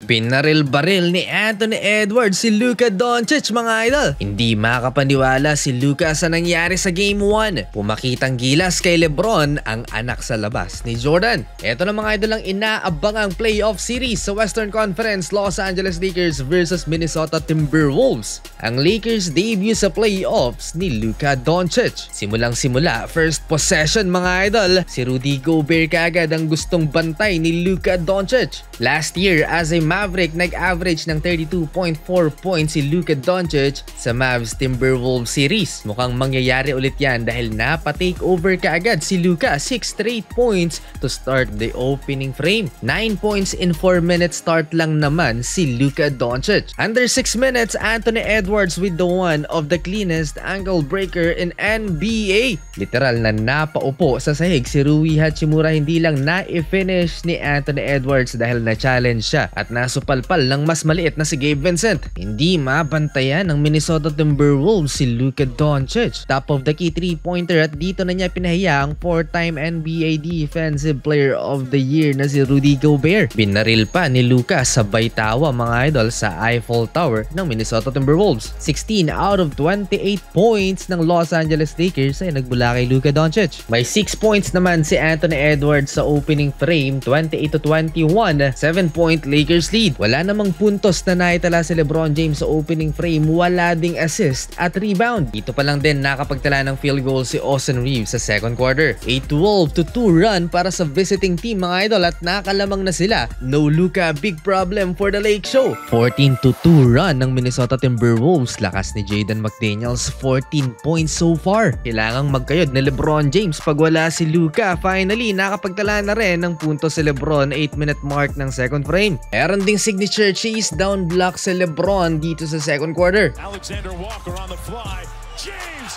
Binaril-baril ni Anthony Edwards si Luka Doncic mga idol. Hindi makapaniwala si Luka sa nangyari sa Game 1. Pumakitang gilas kay LeBron ang anak sa labas ni Jordan. Ito na mga idol ang inaabangang playoff series sa Western Conference, Los Angeles Lakers versus Minnesota Timberwolves. Ang Lakers debut sa playoffs ni Luka Doncic. Simulang-simula, first possession mga idol, si Rudy Gobert kaagad ang gustong bantay ni Luka Doncic. Last year as a Maverick, nag-average ng 32.4 points si Luka Doncic sa Mavs Timberwolves series. Mukhang mangyayari ulit yan dahil napa-take over kaagad si Luka. 6 straight points to start the opening frame. 9 points in 4 minutes start lang naman si Luka Doncic. Under 6 minutes, Anthony Edwards with the one of the cleanest ankle breaker in NBA. Literal na napaupo sa sahig si Rui Hachimura. Hindi lang na-finish ni Anthony Edwards dahil na-challenge siya at nasupalpal ng mas maliit na si Gabe Vincent. Hindi mabantayan ng Minnesota Timberwolves si Luka Doncic. Top of the key 3-pointer at dito na niya pinahiya ang 4-time NBA Defensive Player of the Year na si Rudy Gobert. Binaril pa ni Luka sabay tawa mga idol sa Eiffel Tower ng Minnesota Timberwolves. 16 out of 28 points ng Los Angeles Lakers ay nagbula kay Luka Doncic. May 6 points naman si Anthony Edwards sa opening frame, 28-21. 7-point Lakers lead. Wala namang puntos na naitala si LeBron James sa opening frame. Wala ding assist at rebound. Dito pa lang din nakapagtala ng field goal si Austin Reeves sa second quarter. A 12-2 run para sa visiting team mga idol at nakalamang na sila. No Luka, big problem for the Lake Show. 14-2 run ng Minnesota Timberwolves. Lakas ni Jaden McDaniels, 14 points so far. Kailangang magkayod ni LeBron James pag wala si Luka. Finally, nakapagtala na rin ng puntos si LeBron 8-minute mark ng second frame. Meron ding signature chase down block si LeBron dito sa second quarter. Alexander Walker on the fly. James.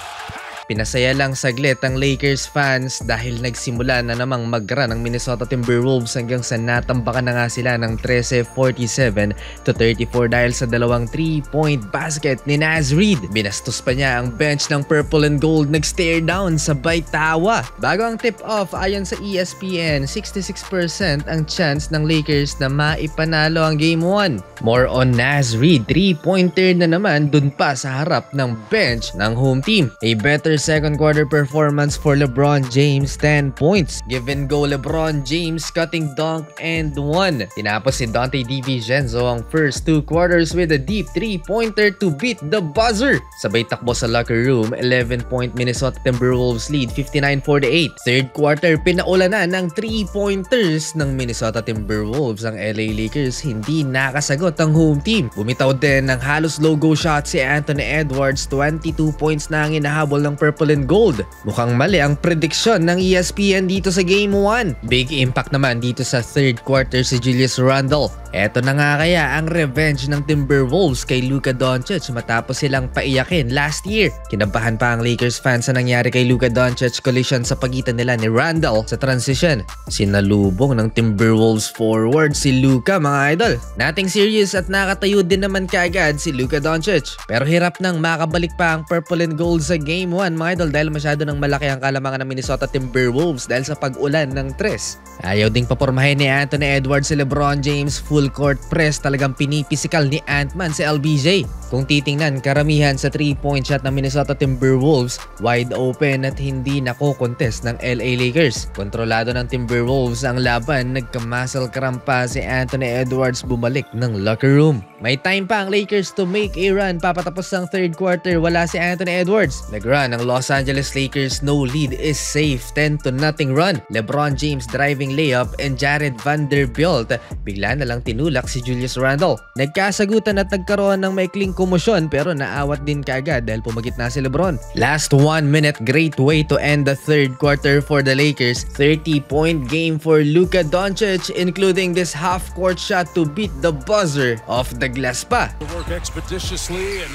Pinasaya lang saglit ang Lakers fans dahil nagsimula na namang mag-run ang Minnesota Timberwolves hanggang sa natambakan na nga sila ng 13-47 to 34 dahil sa dalawang 3-point basket ni Naz Reid. Binastos pa niya ang bench ng Purple and Gold, nag-stare down sabay tawa. Bago ang tip-off, ayon sa ESPN, 66% ang chance ng Lakers na maipanalo ang Game 1. More on Naz Reid, 3-pointer na naman dun pa sa harap ng bench ng home team. A better second quarter performance for LeBron James, 10 points. Give and go LeBron James, cutting dunk and one. Tinapos si Donte DiVincenzo ang first 2 quarters with a deep 3-pointer to beat the buzzer. Sabay takbo sa locker room, 11-point Minnesota Timberwolves lead, 59-48. Third quarter, pinaula na ng 3-pointers ng Minnesota Timberwolves. Ang LA Lakers hindi nakasagot ang home team. Bumitaw din ng halos logo shot si Anthony Edwards, 22 points na ang inahabol ng Purple and Gold. Mukhang mali ang prediction ng ESPN dito sa Game 1. Big impact naman dito sa third quarter si Julius Randle. Eto na nga kaya ang revenge ng Timberwolves kay Luka Doncic matapos silang paiyakin last year. Kinabahan pa ang Lakers fans sa nangyari kay Luka Doncic collision sa pagitan nila ni Randle sa transition. Sinalubong ng Timberwolves forward si Luka mga idol. Nating serious at nakatayo din naman kaagad si Luka Doncic. Pero hirap nang makabalik pa ang Purple and Gold sa Game 1 mga idol dahil masyado nang malaki ang kalamangan ng Minnesota Timberwolves dahil sa pag-ulan ng tres. Ayaw ding papormahin ni Anthony Edwards si LeBron James, full court press, talagang pinipisikal ni Ant-Man si LBJ. Kung titingnan, karamihan sa 3-point shot ng Minnesota Timberwolves wide open at hindi nako-contest ng LA Lakers. Kontrolado ng Timberwolves ang laban, nagka-muscle cramp pa si Anthony Edwards, bumalik ng locker room. May time pa ang Lakers to make a run, papatapos ang third quarter, wala si Anthony Edwards. Nag-run ang Los Angeles Lakers, no lead is safe, 10-0 run. LeBron James driving layup and Jared Vanderbilt, bigla na lang tinulak si Julius Randle. Nagkasagutan at nagkaroon ng maikling komosyon pero naawat din kaagad dahil pumagitna si LeBron. Last 1 minute, great way to end the third quarter for the Lakers. 30-point game for Luka Doncic, including this half-court shot to beat the buzzer off the glass pa. Work expeditiously and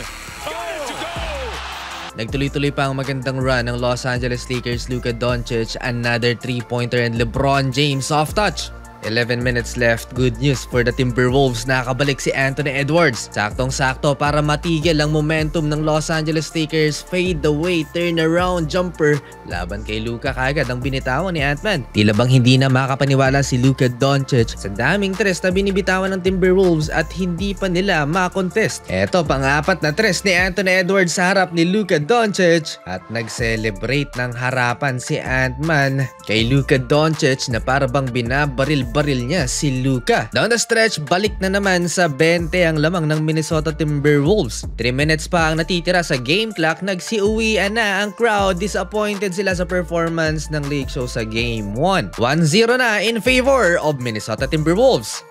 Nagtuloy-tuloy pa ang magandang run ng Los Angeles Lakers. Luka Doncic, another 3-pointer and LeBron James off touch. 11 minutes left. Good news for the Timberwolves. Nakabalik si Anthony Edwards. Saktong-sakto para matigil ang momentum ng Los Angeles Lakers. Fade away, turnaround jumper. Laban kay Luka kagad ang binitawan ni Ant-Man. Tila bang hindi na makapaniwala si Luka Doncic sa daming tres na binibitawan ng Timberwolves at hindi pa nila makontest. Eto, pang-apat na tres ni Anthony Edwards sa harap ni Luka Doncic at nag-celebrate ng harapan si Ant-Man kay Luka Doncic na parabang binabaril-baril niya si Luka. Down the stretch, balik na naman sa 20 ang lamang ng Minnesota Timberwolves. 3 minutes pa ang natitira sa game clock, nagsiuwian na ang crowd. Disappointed sila sa performance ng Lake Show sa Game 1. 1-0 na in favor of Minnesota Timberwolves.